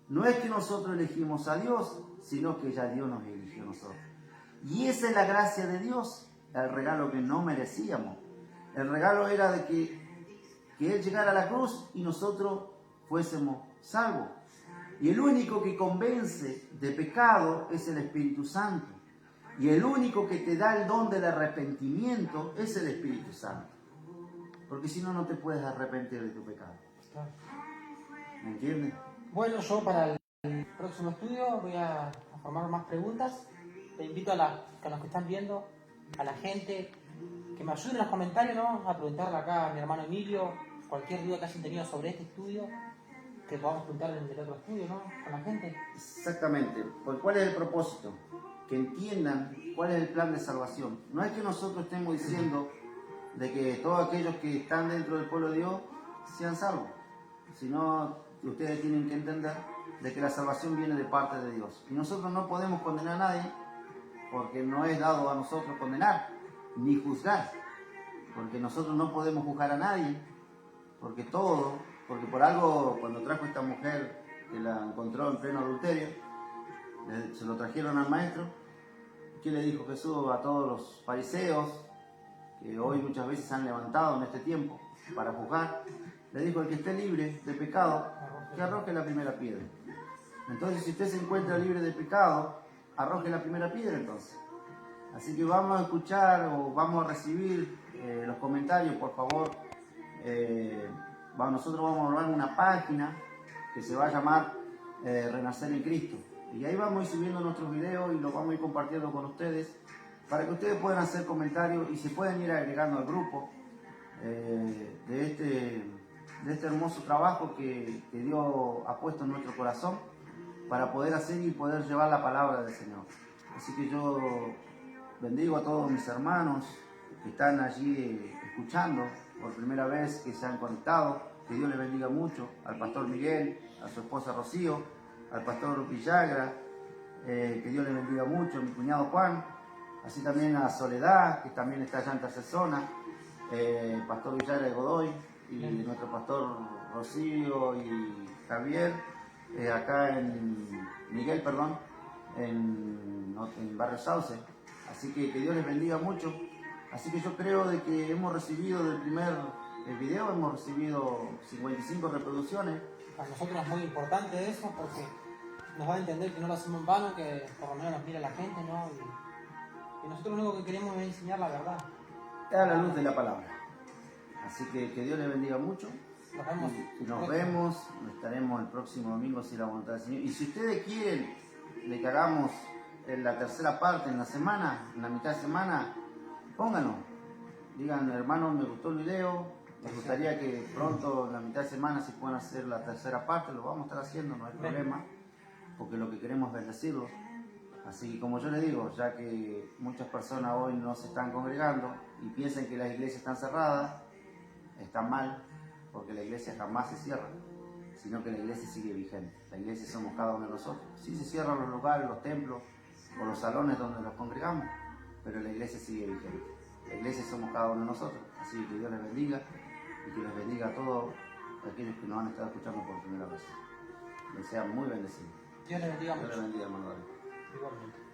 Speaker 1: No es que nosotros elegimos a Dios, sino que ya Dios nos eligió a nosotros. Y esa es la gracia de Dios, el regalo que no merecíamos. El regalo era de que Él llegara a la cruz y nosotros fuésemos salvos. Y el único que convence de pecado es el Espíritu Santo. Y el único que te da el don del arrepentimiento es el Espíritu Santo. Porque si no, no te puedes arrepentir de tu pecado. ¿Me entiendes?
Speaker 2: Bueno, yo para el próximo estudio voy a formar más preguntas. Te invito a los que están viendo, a la gente, que me ayuden en los comentarios, ¿no? A preguntarle acá a mi hermano Emilio cualquier duda que hayan tenido sobre este estudio, que podamos preguntarle en el otro estudio, ¿no? Con la gente.
Speaker 1: Exactamente. ¿Cuál es el propósito? Que entiendan cuál es el plan de salvación. No es que nosotros estemos diciendo de que todos aquellos que están dentro del pueblo de Dios sean salvos, sino que ustedes tienen que entender de que la salvación viene de parte de Dios. Y nosotros no podemos condenar a nadie, porque no es dado a nosotros condenar, ni juzgar. Porque nosotros no podemos juzgar a nadie, porque por algo, cuando trajo esta mujer que la encontró en pleno adulterio, se lo trajeron al maestro. ¿Qué le dijo Jesús a todos los fariseos, que hoy muchas veces se han levantado en este tiempo para juzgar? Le dijo, el que esté libre de pecado, que arroje la primera piedra. Entonces, si usted se encuentra libre de pecado, arroje la primera piedra entonces. Así que vamos a escuchar o vamos a recibir los comentarios, por favor. Nosotros vamos a armar una página que se va a llamar Renacer en Cristo. Y ahí vamos a ir subiendo nuestros videos y los vamos a ir compartiendo con ustedes para que ustedes puedan hacer comentarios y se puedan ir agregando al grupo de este hermoso trabajo que Dios ha puesto en nuestro corazón para poder hacer y poder llevar la palabra del Señor. Así que yo bendigo a todos mis hermanos que están allí escuchando por primera vez, que se han conectado. Que Dios les bendiga mucho al pastor Miguel, a su esposa Rocío, al pastor Villagra, que Dios les bendiga mucho, a mi cuñado Juan, así también a Soledad, que también está allá en Tercesona, pastor Villagra de Godoy, y nuestro pastor Rocío y Javier, acá en Miguel, en Barrio Sauce. Así que Dios les bendiga mucho. Así que yo creo de que hemos recibido del primer video, hemos recibido 55 reproducciones.
Speaker 2: Para nosotros es muy importante eso porque nos va a entender que no lo hacemos en vano, que por lo menos nos mira la gente, ¿no? Y nosotros lo único que queremos es enseñar la verdad.
Speaker 1: A la luz de la palabra. Así que Dios les bendiga mucho.
Speaker 2: Nos vemos.
Speaker 1: Y nos vemos, estaremos el próximo domingo si la voluntad del Señor. Y si ustedes quieren de que hagamos en la tercera parte, en la semana, en la mitad de semana, pónganlo. Digan, hermano, me gustó el video, me gustaría que pronto, en la mitad de semana, si puedan hacer la tercera parte, lo vamos a estar haciendo, no hay problema, porque lo que queremos es bendecirlos. Así que como yo les digo, ya que muchas personas hoy no se están congregando y piensan que las iglesias están cerradas, están mal, porque la iglesia jamás se cierra, sino que la iglesia sigue vigente. La iglesia somos cada uno de nosotros. Sí se cierran los lugares, los templos o los salones donde nos congregamos, pero la iglesia sigue vigente. La iglesia somos cada uno de nosotros. Así que Dios les bendiga y que les bendiga a todos aquellos que nos han estado escuchando por primera vez. Les sean muy bendecidos.
Speaker 2: Dios les bendiga mucho.
Speaker 1: Dios les bendiga, hermano.
Speaker 2: Igualmente.